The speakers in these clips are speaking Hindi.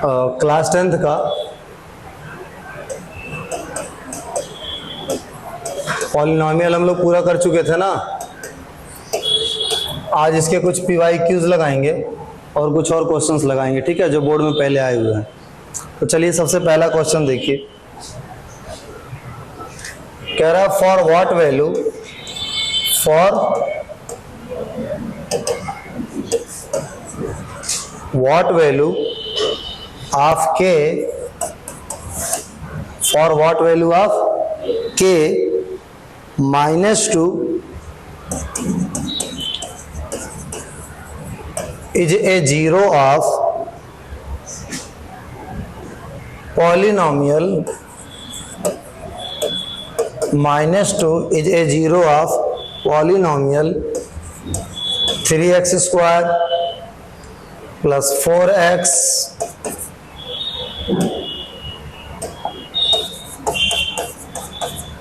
क्लास 10th का पॉलिनॉमियल हम लोग पूरा कर चुके थे ना। आज इसके कुछ PYQs लगाएंगे और कुछ और क्वेश्चंस लगाएंगे, ठीक है, जो बोर्ड में पहले आए हुए हैं। तो चलिए सबसे पहला क्वेश्चन देखिए, कह रहा है for what value, for what value of के, फॉर व्हाट वैल्यू ऑफ के -2 is a zero of polynomial, -2 is a zero of polynomial 3x square plus 4x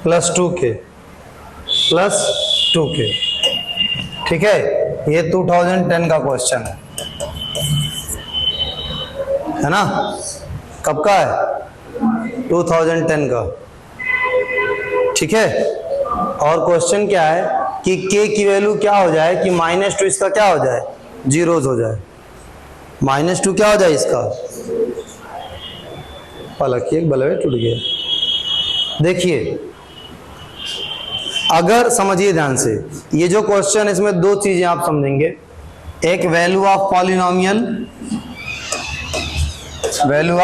plus 2k plus 2k, ठीक है। ये 2010 का क्वेश्चन है ना, कब का है, 2010 का, ठीक है। और क्वेश्चन क्या है कि k की वैल्यू क्या हो जाए कि -2 इसका क्या हो जाए, जीरोज हो जाए, -2 क्या हो जाए इसका, हालांकि एक बल्ब टूट गया। देखिए अगर समझिए ध्यान से, ये जो क्वेश्चन है इसमें दो चीजें आप समझेंगे, एक value of polynomial, value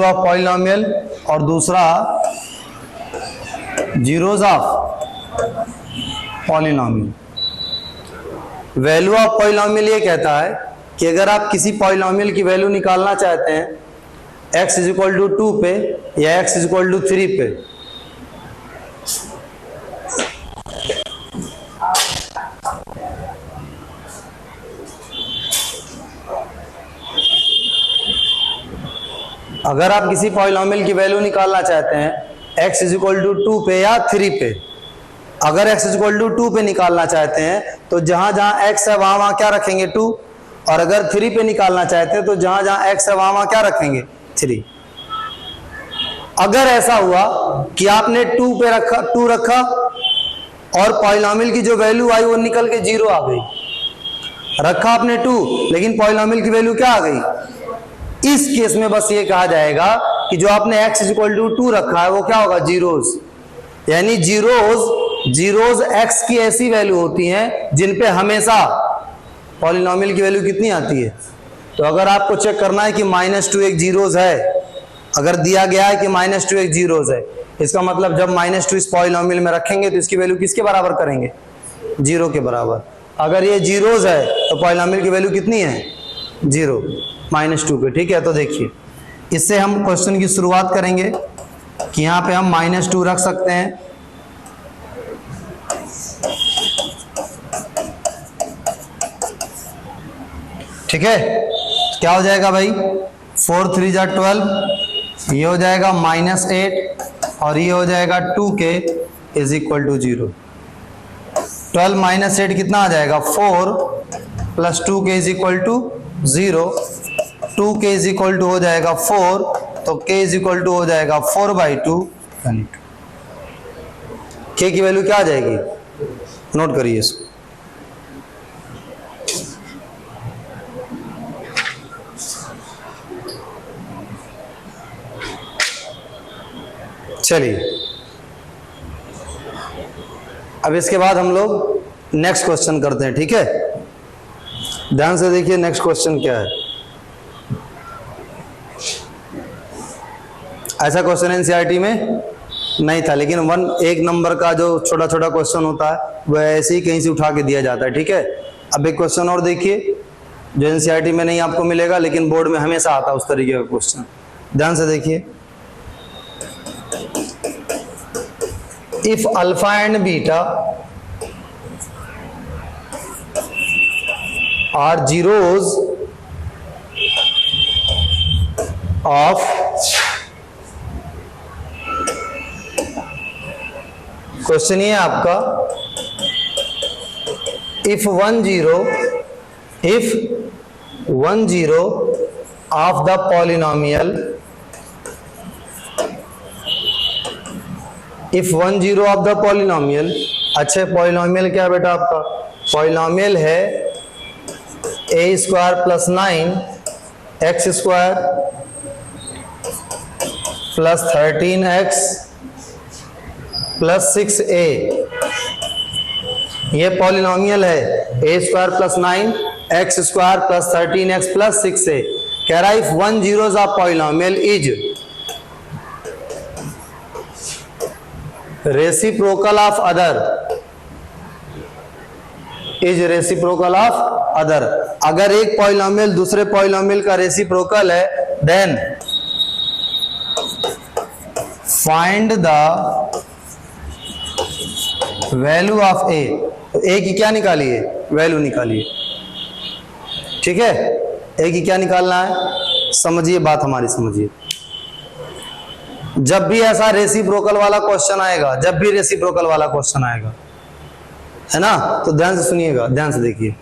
of polynomial, और दूसरा zeros of polynomial. Value of polynomial ये कहता है कि अगर आप किसी पॉलिनॉमियल की वैल्यू निकालना चाहते हैं x = 2 पे या x = 3 पे, अगर आप किसी पॉलिनॉमियल की वैल्यू निकालना चाहते हैं x = 2 पे या 3 पे, अगर x = 2 पे निकालना चाहते हैं तो जहां जहां x है वहां वहां क्या रखेंगे 2, और अगर 3 पे निकालना चाहते हैं तो जहां जहां x है वहां वहां क्या रखेंगे 3। अगर ऐसा हुआ कि आपने 2 पे रखा, 2 रखा और पॉलिनॉमियल की जो वैल्यू आई वो निकल के 0 आ गई, रखा आपने 2 लेकिन पॉलिनॉमियल की वैल्यू क्या आ गई, इस केस में बस ये कहा जाएगा कि जो आपने x = 2 रखा है वो क्या होगा, जीरोज। यानी जीरोज x की ऐसी वैल्यू होती हैं जिन पे हमेशा पॉलिनॉमियल की वैल्यू कितनी आती है। तो अगर आपको चेक करना है कि -2 एक जीरोज है, अगर दिया गया है कि -2 एक जीरोज है, इसका मतलब जब -2 इस पॉलिनॉमियल में रखेंगे तो इसकी वैल्यू किसके बराबर करेंगे, 0 के बराबर। अगर ये जीरोज है तो पॉलिनॉमियल की वैल्यू कितनी है, 0, -2 पे, ठीक है। तो देखिए इससे हम क्वेश्चन की शुरुआत करेंगे कि यहाँ पे हम -2 रख सकते हैं, ठीक है। क्या हो जाएगा भाई, 4 3 जा 12, ये हो जाएगा -8 और ये हो जाएगा 2k = 0। 12 - 8 कितना आ जाएगा, 4 + 2k = 0, 2k = हो जाएगा 4, तो k = हो जाएगा 4/2, k की वैल्यू क्या आ जाएगी, नोट करिए इसको, चलिए। अब इसके बाद हम लोग नेक्स्ट क्वेश्चन करते हैं, ठीक है। ध्यान से देखिए नेक्स्ट क्वेश्चन क्या है। ऐसा क्वेश्चन एनसीईआरटी में नहीं था, लेकिन एक नंबर का जो छोटा छोटा क्वेश्चन होता है वह ऐसे ही कहीं से उठा के दिया जाता है, ठीक है। अब एक क्वेश्चन और देखिए जो एनसीईआरटी में नहीं आपको मिलेगा लेकिन बोर्ड में हमेशा आता है उस तरीके का क्वेश्चन। ध्यान से देखिए, if alpha and beta are zeros of question ये है आपका, if 1 0 if 1 0 of the polynomial, if 1 0 of the polynomial, अच्छा पॉलिनॉमियल क्या बेटा आपका? पॉलिनॉमियल है a square plus 9 x square plus 13x plus 6a, ये पॉलिनॉमियल है a square plus 9 x square plus 13x plus 6a। कह रहा है if 1 zeros of polynomial is reciprocal of other, is reciprocal of other, अगर एक पॉलिनॉमियल दूसरे पॉलिनॉमियल का रेसिप्रोकल है, then find the value of a. तो ए की क्या निकालिए? वैल्यू निकालिए। ठीक है, ए की क्या निकालना है? समझिए बात हमारी, समझिए। जब भी ऐसा रेसिप्रोकल वाला क्वेश्चन आएगा, जब भी रेसिप्रोकल वाला क्वेश्चन आएगा, है ना, तो ध्यान से सुनिएगा, ध्यान से देखिए।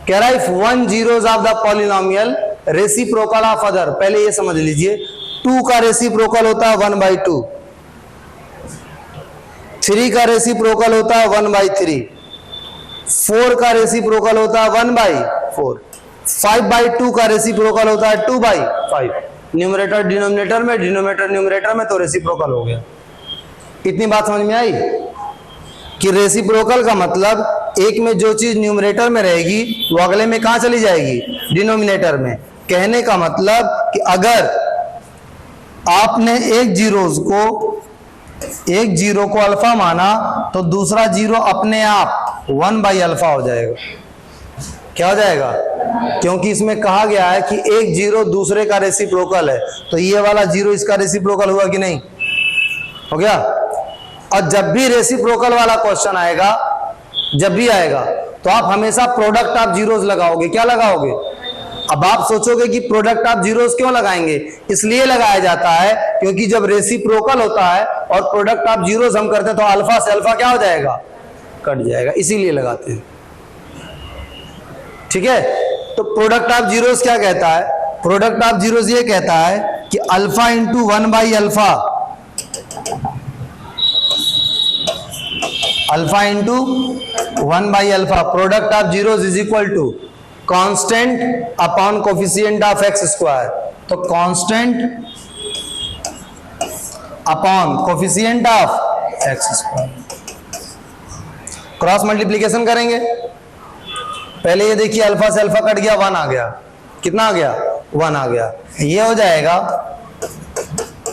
कह रहा है if 1 zeros of the polynomial reciprocal of other, पहले ये समझ लीजिए 2 का रेसिप्रोकल होता है 1/2, 3 का रेसिप्रोकल होता है 1/3, 4 का रेसिप्रोकल होता है 1/4, 5/2 का रेसिप्रोकल होता है 2/5। न्यूमरेटर डिनोमिनेटर में, डिनोमिनेटर न्यूमरेटर में, तो रेसिप्रोकल हो गया। इतनी बात समझ में आई कि रेसिप्रोकल का मतलब एक में जो चीज न्यूमरेटर में रहेगी वो अगले में कहां चली जाएगी? डिनोमिनेटर में। कहने का मतलब कि अगर आपने एक जीरो को अल्फा माना तो दूसरा जीरो अपने आप 1/अल्फा हो जाएगा। क्या हो जाएगा? क्योंकि इसमें कहा गया है कि एक जीरो दूसरे का रेसिप्रोकल है, तो ये वाला जीरो इसका रेसिप्रोकल हुआ कि नहीं? हो गया। और जब भी रेसिप्रोकल वाला क्वेश्चन आएगा, जब भी आएगा, तो आप हमेशा प्रोडक्ट ऑफ जीरोस लगाओगे। क्या लगाओगे? अब आप सोचोगे कि प्रोडक्ट ऑफ जीरोस क्यों लगाएंगे? इसलिए लगाया जाता है क्योंकि जब रेसिप्रोकल होता है और प्रोडक्ट ऑफ जीरोस हम करते हैं तो अल्फा से अल्फा क्या हो जाएगा? कट जाएगा, इसीलिए लगाते हैं। ठीक है, तो प्रोडक्ट ऑफ जीरोस क्या कहता है? प्रोडक्ट ऑफ जीरोस ये कहता है कि अल्फा इंटू 1/अल्फा, अल्फा इंटू 1/अल्फा, product of zeros is equal to constant upon coefficient of x square. तो constant upon coefficient of x square, cross multiplication करेंगे। पहले ये देखिए अल्फा से अल्फा कट गया, 1 आ गया। कितना आ गया? 1 आ गया। ये हो जाएगा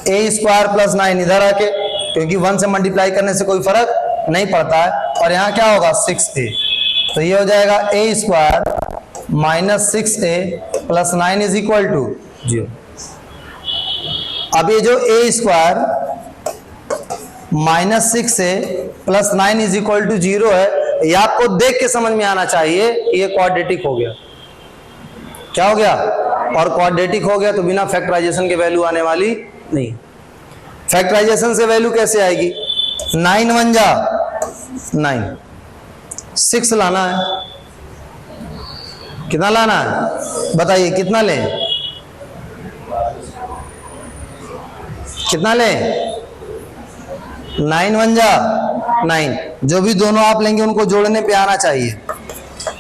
a स्क्वायर प्लस 9 इधर आके, क्योंकि 1 से मल्टीप्लाई करने से कोई फर्क नहीं पड़ता है, और यहाँ क्या होगा? 6a। तो ये हो जाएगा a square minus 6a plus 9 is equal to 0। अब ये जो a square minus 6a plus 9 is equal to 0 है, ये आपको देख के समझ में आना चाहिए ये क्वाड्रेटिक हो गया। क्या हो गया? और क्वाड्रेटिक हो गया तो बिना फैक्टराइजेशन के वैल्यू आने वाली नहीं। फैक्टराइजेशन से वैल्यू कैसे आएगी? 9 1 जा 9, 6 लाना है। कितना लाना है? बताइए कितना लें? कितना लें? 9 1 जा 9। जो भी दोनों आप लेंगे उनको जोड़ने पे आना चाहिए।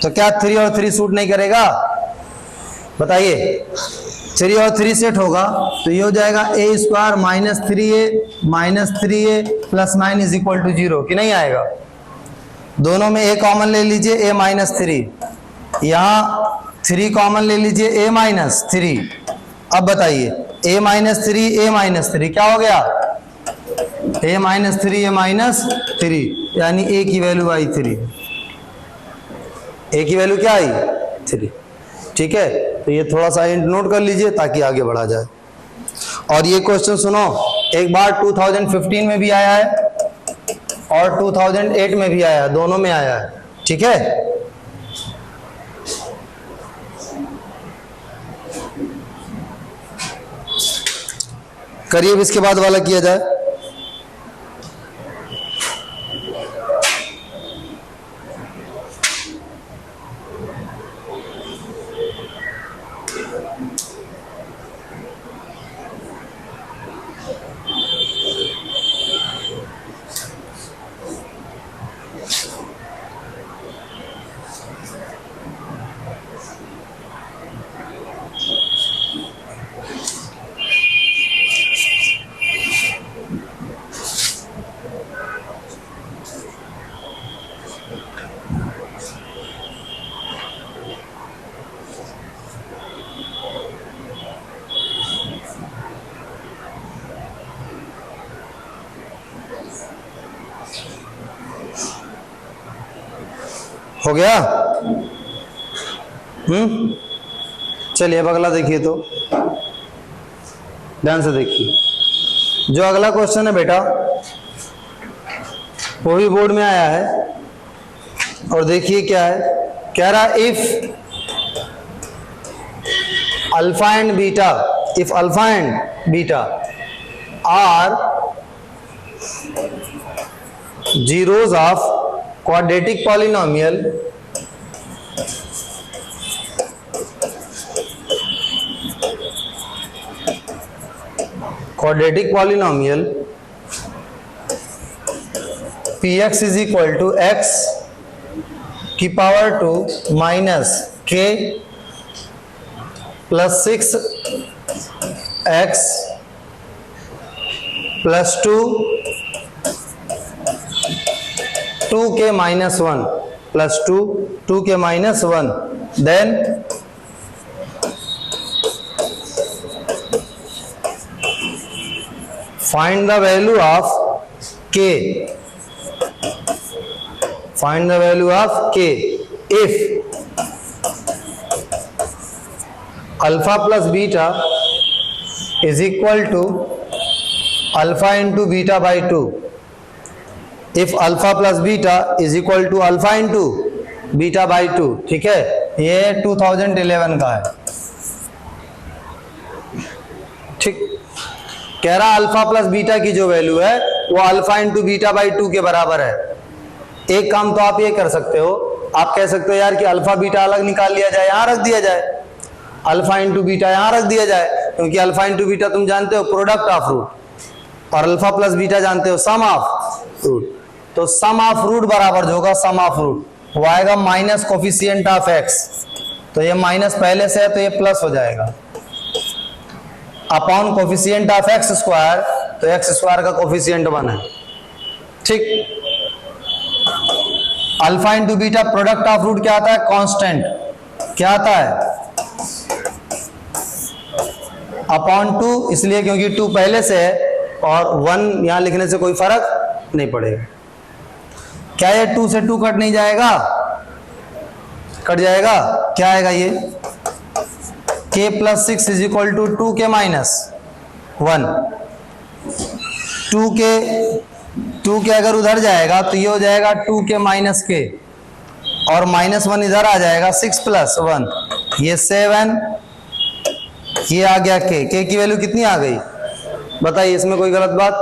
तो क्या 3 और 3 सूट नहीं करेगा? बताइए, 3 और 3 सेट होगा तो ये हो जाएगा a square minus 3a plus 9 is equal to 0 कि नहीं आएगा? दोनों में a कॉमन ले लीजिए, a माइनस 3, यहाँ 3 कॉमन ले लीजिए, a माइनस 3। अब बताइए a माइनस 3 क्या हो गया? a माइनस 3 यानी a की वैल्यू आई 3। a की वैल्यू क्या आई? 3। ठीक है, तो ये थोड़ा सा हिंट नोट कर लीजिए ताकि आगे बढ़ा जाए। और ये क्वेश्चन सुनो, एक बार 2015 में भी आया है और 2008 में भी आया है, दोनों में आया है। ठीक है, करिए इसके बाद वाला किया जाए। हो गया? चलिए अब अगला देखिए, तो ध्यान से देखिए। जो अगला क्वेश्चन है बेटा वो भी बोर्ड में आया है, और देखिए क्या है। कह रहा if alpha and beta are zeros of quadratic polynomial px is equal to x की power 2 minus k plus 6x plus 2k minus 1 plus 2k minus 1, then find the value of k if alpha plus beta is equal to alpha into beta by 2, if alpha plus beta is equal to alpha into beta by 2। ठीक है, ये 2011 का है। ठीक, कह रहा अल्फा प्लस बीटा की जो वैल्यू है वो अल्फा इंटू बीटा बाई 2 के बराबर है। एक काम तो आप ये कर सकते हो, आप कह सकते हो यार कि अल्फा बीटा अलग निकाल लिया जाए, यहां रख दिया जाए, अल्फा इंटू बीटा यहां रख दिया जाए, क्योंकि अल्फा इंटू बीटा तुम जानते हो प्रोडक्ट ऑफ रूट, और अल्फा प्लस बीटा जानते हो सम ऑफ रूट। तो सम ऑफ रूट बराबर जो होगा सम ऑफ रूट वो आएगा माइनस कोफिशिएंट ऑफ एक्स, तो ये माइनस पहले से है तो ये प्लस हो जाएगा, upon coefficient of x square, तो एक्स स्क्वायर का कोफिशिएंट 1 है। ठीक, alpha into beta product of root क्या आता है? कांस्टेंट। क्या आता है? अपॉन 2, इसलिए क्योंकि 2 पहले से है और 1 यहां लिखने से कोई फर्क नहीं पड़ेगा। क्या ये 2 से 2 कट नहीं जाएगा? कट जाएगा। क्या आएगा ये? k plus 6 is equal to 2k minus 1। 2k अगर उधर जाएगा तो ये हो जाएगा 2k माइनस k, और माइनस 1 इधर आ जाएगा 6 प्लस 1, ये 7, ये आ गया k की वैल्यू कितनी आ गई बताइए? इसमें कोई गलत बात?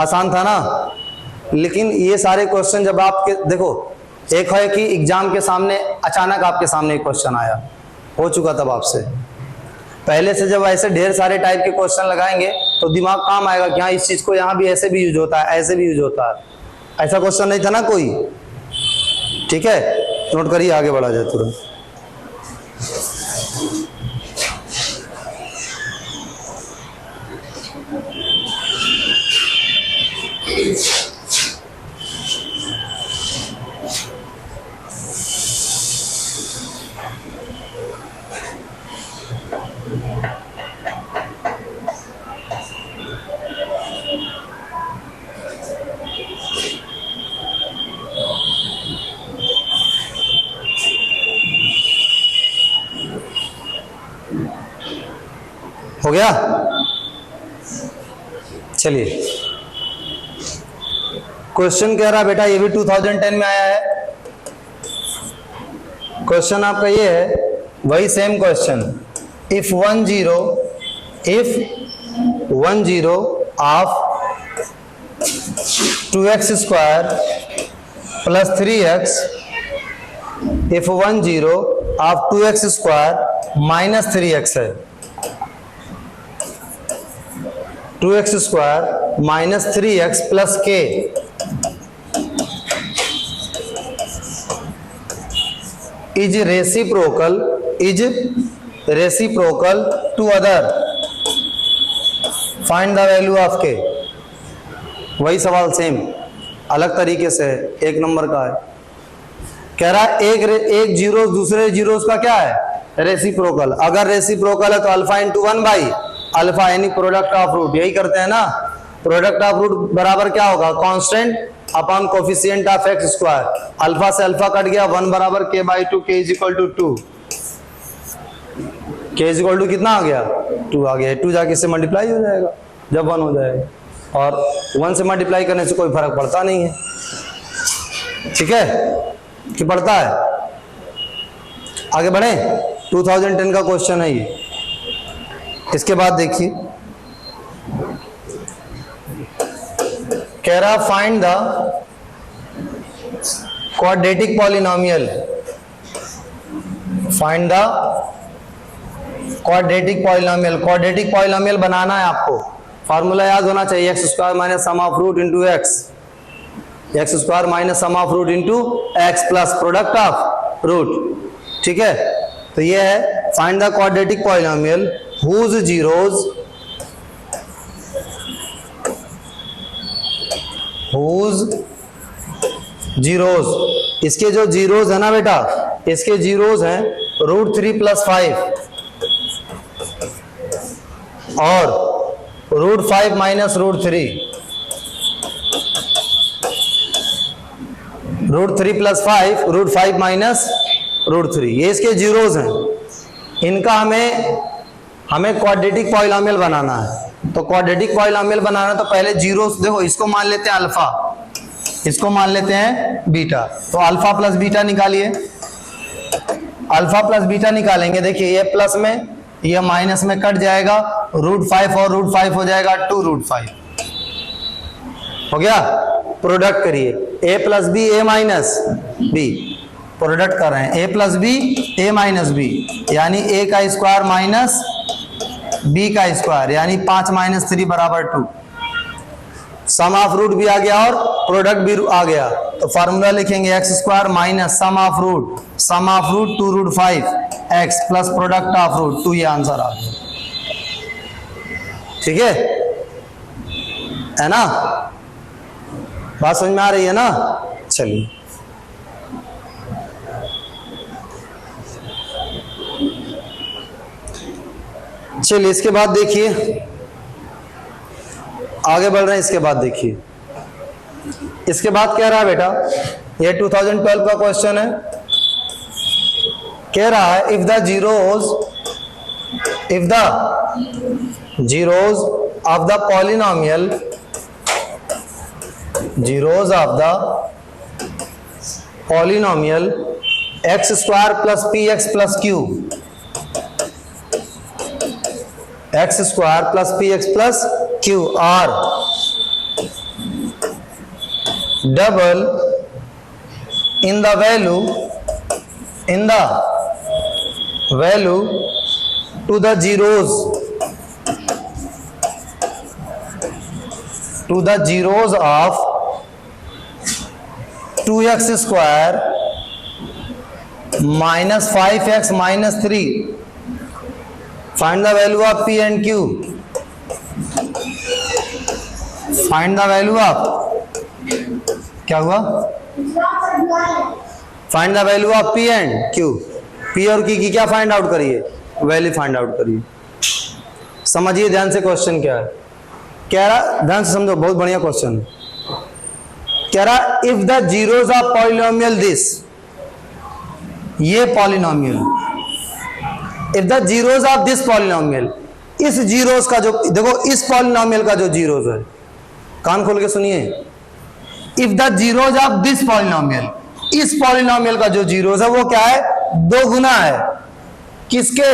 आसान था ना? लेकिन ये सारे क्वेश्चन जब आपके देखो, एक है कि एग्जाम के सामने अचानक आपके सामने एक क्वेश्चन आया, हो चुका तब आपसे, पहले से जब ऐसे ढेर सारे टाइप के क्वेश्चन लगाएंगे तो दिमाग काम आएगा कि हाँ इस चीज को यहाँ भी ऐसे भी यूज होता है, ऐसे भी यूज होता है। ऐसा क्वेश्चन नहीं था ना कोई? ठीक है, नोट करिए, आगे बढ़ा जाए तुरंत। हो गया? चलिए, क्वेश्चन कह रहा बेटा, ये भी 2010 में आया है। क्वेश्चन आपका ये है, वही same question, if 1 0 of 2x square plus 3x, if 1 0 of 2x square minus 3x है, 2x square minus 3x plus k is reciprocal to other, find the value of k। वही सवाल सेम, अलग तरीके से, 1 नंबर का है। कह रहा है एक जीरो दूसरे जीरोस का क्या है? रेसिप्रोकल। अगर रेसिप्रोकल है तो अल्फा इंटू 1 बाई अल्फा, यानी प्रोडक्ट ऑफ रूट। यही करते हैं ना, प्रोडक्ट ऑफ रूट बराबर क्या होगा? Constant upon coefficient of x square. Alpha से अल्फा कट गया, 1 बराबर k/2, k is equal to 2, k is equal to कितना आ गया 2 आ गया। 2 जाके इससे मल्टीप्लाई हो जाएगा जब 1 हो जाएगा, और 1 से मल्टीप्लाई करने से कोई फर्क पड़ता नहीं है, ठीक है कि पड़ता है। आगे बढ़े, 2010 का क्वेश्चन है ये। इसके बाद देखिए, कह रहा find the quadratic polynomial, find the quadratic polynomial. Quadratic polynomial बनाना है आपको, फार्मूला याद होना चाहिए, x square minus sum of root into x, x square minus sum of root into x plus product of root, ठीक है। तो ये है find the quadratic polynomial whose zeros, इसके जो जीरोज है ना बेटा, इसके जीरोज हैं √3 + 5 और √5 - √3, √3 + 5, √5 - √3, ये इसके जीरोज हैं। इनका हमें क्वाड्रेटिक पॉलिनोमियल बनाना है। तो क्वाड्रेटिक पॉलिनोमियल बनाना तो पहले जीरोस, देखो इसको मान लेते हैं अल्फा, इसको मान लेते हैं बीटा, तो अल्फा प्लस बीटा निकालिए। अल्फा प्लस बीटा निकालेंगे, देखिए ये प्लस में ये माइनस में कट जाएगा, √5 और √5 हो जाएगा 2√5, हो गया। प्रोडक्ट करिए, a + b a - b, product कर रहे हैं a + b a - b, यानी a का स्क्वायर माइनस b का स्क्वायर, यानी 5 - 3 = 2। सम ऑफ रूट भी आ गया और प्रोडक्ट भी आ गया, तो फार्मूला लिखेंगे x square minus sum of root 2√5 x plus product of root 2, ये आंसर आ गया, ठीक है ना। बात समझ में आ रही है ना। चलिए चलिए इसके बाद देखिए, आगे बढ़ रहे हैं। इसके बाद देखिए, इसके बाद कह रहा है बेटा, ये 2012 का क्वेश्चन है, कह रहा है if the zeros of the polynomial, zeros of the polynomial x² + px + q, x² + px + q are double in the value to the zeros of 2x² - 5x - 3, find the value of p and q, find the value of, क्या हुआ, find the value of p and q, p और q की क्या फाइंड आउट करिए, वैल्यू फाइंड आउट करिए। समझिए ध्यान से क्वेश्चन क्या है, कह रहा, ध्यान से समझो, बहुत बढ़िया क्वेश्चन है। कह रहा if the zeros of polynomial this, ये polynomial, if the zeros of this polynomial, इस जीरोज का जो, देखो इस पॉलिनोमियल का जो जीरोज है, कान खोल के सुनिए, if the zeros of this polynomial, इस पॉलिनोमियल का जो जीरोज है वो क्या है, 2 गुना है किसके,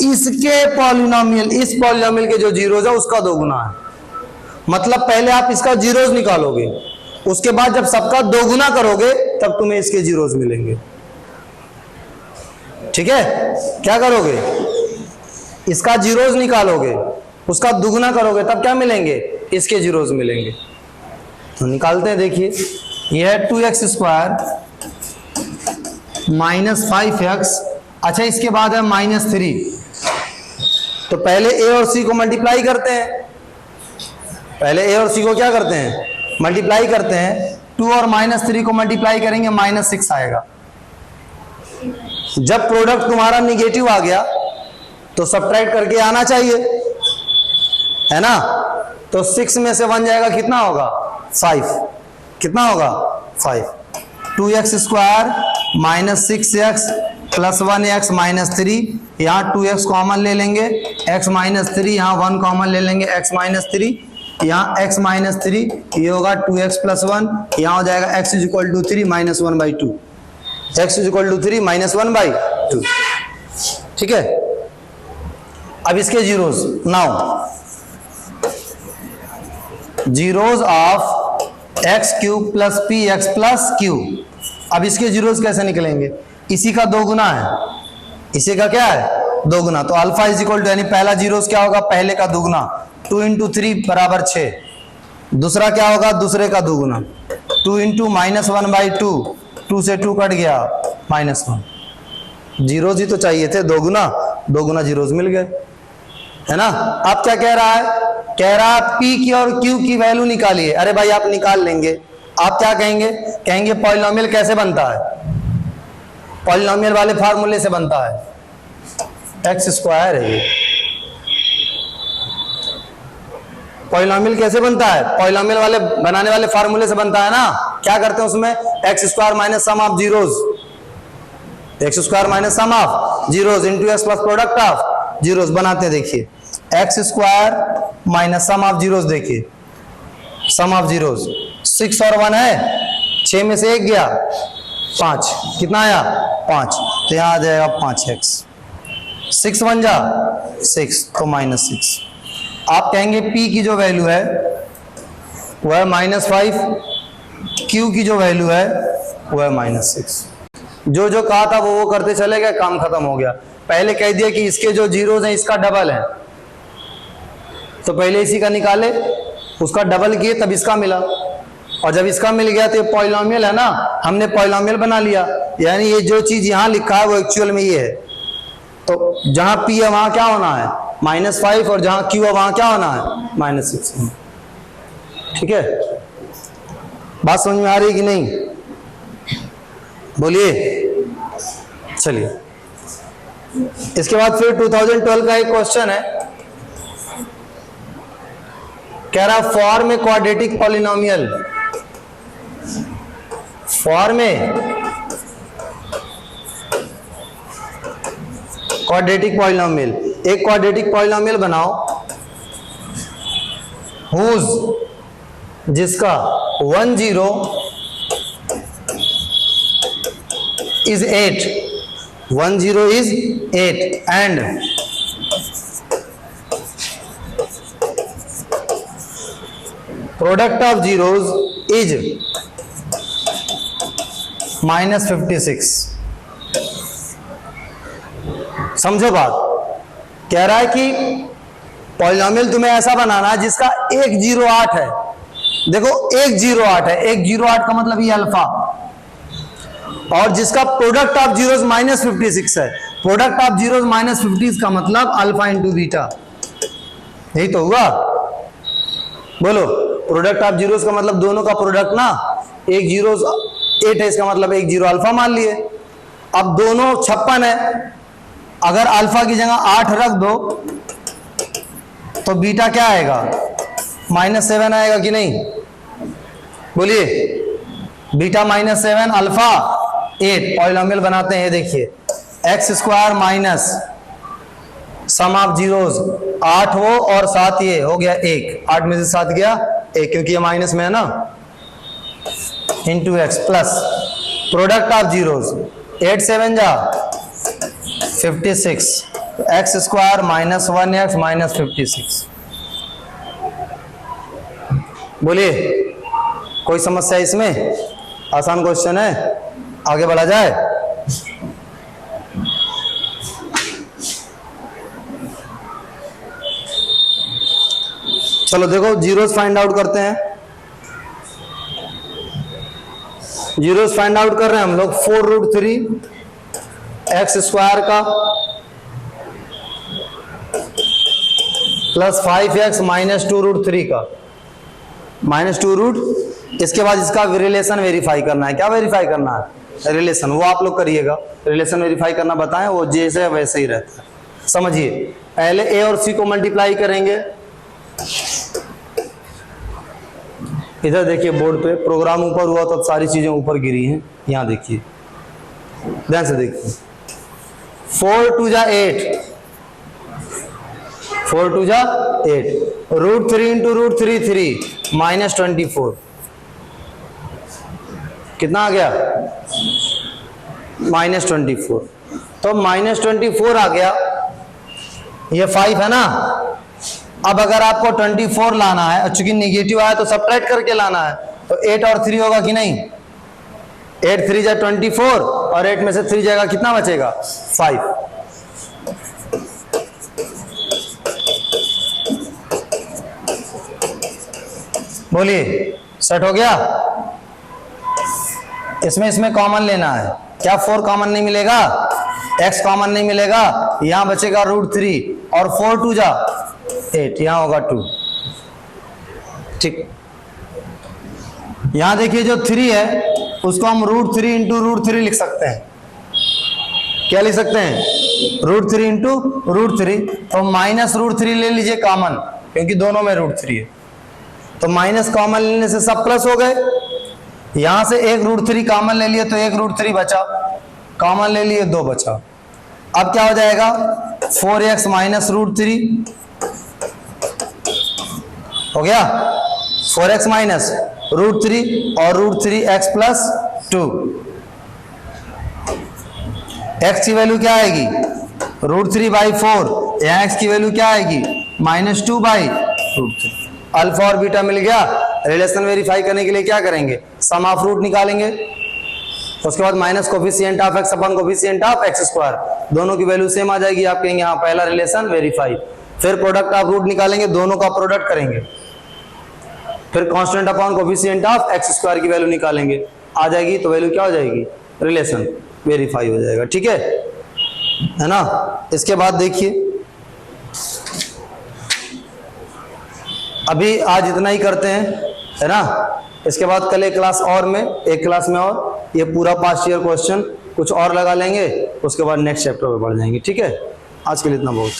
इसके पॉलिनोमियल, इस पॉलिनोमियल के जो जीरोज है उसका 2 गुना है। मतलब पहले आप इसका जीरोज निकालोगे, उसके बाद जब सबका 2 गुना करोगे तब तुम्हें इसके जीरोज मिलेंगे, ठीक है। क्या करोगे, इसका जीरोज निकालोगे, उसका दुगुना करोगे तब क्या मिलेंगे, इसके जीरोज मिलेंगे। तो निकालते हैं, देखिए यह है 2x² - 5x, अच्छा इसके बाद है -3, तो पहले a और c को मल्टीप्लाई करते हैं, पहले a और c को क्या करते हैं, मल्टीप्लाई करते हैं। 2 और -3 को मल्टीप्लाई करेंगे, -6 आएगा। जब प्रोडक्ट तुम्हारा निगेटिव आ गया तो सब्ट्रैक्ट करके आना चाहिए, है ना। तो 6 में से 1 जाएगा, कितना होगा 5, कितना होगा 5। 2x square minus 6x plus 1x minus 3, यहाँ 2x कॉमन ले लेंगे, x माइनस 3, यहाँ 1 कॉमन ले लेंगे, x माइनस 3, यहाँ x माइनस 3, ये होगा 2x प्लस 1, यहाँ हो जाएगा x is equal to 3 minus 1/2, x is equal to 3 minus 1/2। ठीक है, अब इसके zeros, now zeros of x cube plus P X plus Q. अब इसके जीरोज कैसे निकलेंगे, इसी का दोगुना है, इसी का क्या है दोगुना, तो अल्फा इज इक्वल टू, यानी पहला जीरोज क्या होगा पहले का दोगुना, 2 इंटू 3 बराबर 6, दूसरा क्या होगा दूसरे का दोगुना, 2 इंटू माइनस 1/2, 2 से 2 कट गया -1, जीरोज ही तो चाहिए थे, दोगुना दोगुना जीरोज मिल गए, है ना। अब क्या कह रहा है, कह रहा है p की और q की वैल्यू निकालिए। अरे भाई आप निकाल लेंगे, आप क्या कहेंगे, कहेंगे पॉलिनोमियल कैसे बनता है, पॉलिनोमियल वाले फार्मूले से बनता है, एक्स स्क्वायर है ये। पॉलिनोमियल कैसे बनता है, पॉलिनोमियल वाले बनाने वाले फार्मूले से बनता है ना। क्या करते हैं उसमें, x square minus sum of zeros, x square minus sum of zeros into x plus product of zeros बनाते हैं। देखिए x square minus sum of zeros, देखिए सम ऑफ जीरोज 6 और 1 है, 6 में से 1 गया 5, कितना आया 5, तो यहाँ आ जाएगा 5x, 6 1 जा 6 तो -6। आप कहेंगे p की जो वैल्यू है वह है -5, q की जो वैल्यू है वह है -6। जो जो कहा था वो करते चले गए, काम खत्म हो गया। पहले कह दिया कि इसके जो जीरोज हैं इसका डबल है, तो पहले इसी का निकाले, उसका डबल किए तब इसका मिला, और जब इसका मिल गया तो ये पॉलिनोमियल है ना, हमने पॉलिनोमियल बना लिया, यानी ये जो चीज यहाँ लिखा है वो एक्चुअल में ये है। तो जहां p है वहां क्या होना है -5, और जहां q है वहां क्या होना है -6। ठीक है, बात समझ में आ रही है कि नहीं, बोलिए। चलिए इसके बाद फिर 2012 का एक क्वेश्चन है, कह रहा form a quadratic polynomial, form a quadratic polynomial, एक क्वाड्रेटिक पॉलिनोमियल बनाओ हुज, जिसका 1 0 is 8, 1 0 is 8 and product of zeros is -56। समझो बात, कह रहा है कि पॉलिनोमियल तुम्हें ऐसा बनाना है जिसका 1 0 8 है। देखो 1 0 8 है, 1 0 8 का मतलब ये अल्फा, और जिसका प्रोडक्ट ऑफ जीरोस -56 है। प्रोडक्ट ऑफ जीरोस -50 का मतलब अल्फा इंटू बीटा, यही तो हुआ। बोलो, प्रोडक्ट ऑफ जीरोस का मतलब दोनों का प्रोडक्ट ना, 1 0 8 है, इसका मतलब 1 0 अल्फा मान लिए। अब दोनों 56 है, अगर अल्फा की जगह 8 रख दो तो बीटा क्या आएगा -7 आएगा कि नहीं, बोलिए। बीटा -7 अल्फा 8, पॉलिनोमियल बनाते हैं। ये देखिए x square minus sum of zeros 8 वो और 7 ये हो गया 1, 8 में से 7 गया 1, क्योंकि ये माइनस में है ना, into x plus product of zeros 8 7 जा 56, x square minus 1x minus 56। बोलिए कोई समस्या इसमें, आसान क्वेश्चन है, आगे बढ़ा जाए। चलो देखो जीरोस फाइंड आउट करते हैं। जीरोस फाइंड आउट कर रहे हैं हम लोग 4√3 एक्स स्क्वायर का प्लस 5x माइनस 2√3 का माइनस 2 इसके बाद इसका रिलेशन वेरीफाई करना है। क्या वेरीफाई करना है, रिलेशन, वो आप लोग करिएगा। रिलेशन वेरीफाई करना बताएं, वो जैसे वैसे ही रहता है। समझिए, पहले ए और सी को मल्टीप्लाई करेंगे, इधर देखिए बोर्ड पे प्रोग्राम ऊपर हुआ तो सारी चीजें ऊपर गिरी हैं। यहाँ देखिए, ध्यान से देखिए। 4 2 जा 8, 4 2 जा 8, √3 इंटू √3 3 माइनस 24, कितना आ गया? माइनस 24। तो माइनस 24 आ गया, ये 5 है ना। अब अगर आपको 24 लाना है, चूंकि निगेटिव आया तो सबट्रैक्ट करके लाना है, तो 8 और 3 होगा कि नहीं? 8 3 जा 24 और 8 में से 3 जाएगा, कितना बचेगा? 5। बोलिए, सेट हो गया? इसमें कॉमन लेना है। क्या 4 कॉमन नहीं मिलेगा? x कॉमन नहीं मिलेगा, यहां बचेगा √3 और 4 2 जा 8, यहां होगा 2। ठीक, यहां देखिए जो 3 है उसको हम √3 इंटू √3 लिख सकते हैं। क्या लिख सकते हैं? √3 इंटू √3। तो माइनस √3 ले लीजिए कॉमन, क्योंकि दोनों में √3 है, तो माइनस कॉमन लेने से सब प्लस हो गए। यहां से एक √3 कॉमन ले लिए तो एक √3 बचा, कॉमन ले लिए 2 बचा। अब क्या हो जाएगा? 4x माइनस √3 हो गया, 4x माइनस √3 और √3x प्लस 2। x की वैल्यू क्या आएगी? √3/4। यहाँ x की वैल्यू क्या आएगी? -2/√3। अल्फा और बीटा मिल गया। रिलेशन वेरीफाई करने के लिए क्या करेंगे? सम ऑफ रूट निकालेंगे, उसके बाद minus coefficient of x upon coefficient of x², दोनों की वैल्यू सेम आ जाएगी। आप कहेंगे हाँ, पहला रिलेशन वेरीफाई। फिर प्रोडक्ट ऑफ रूट निकालेंगे, दोनों का प्रोडक्ट करेंगे, फिर constant upon coefficient of x² की वैल्यू निकालेंगे, आ जाएगी तो वैल्यू क्या हो जाएगी? रिलेशन वेरीफाई हो जाएगा। ठीक है ना? इसके बाद देखिए, अभी आज इतना ही करते हैं, है ना। इसके बाद कल एक क्लास में और ये पूरा पास्ट ईयर क्वेश्चन कुछ और लगा लेंगे, उसके बाद नेक्स्ट चैप्टर पे बढ़ जाएंगे। ठीक है, आज के लिए इतना बहुत।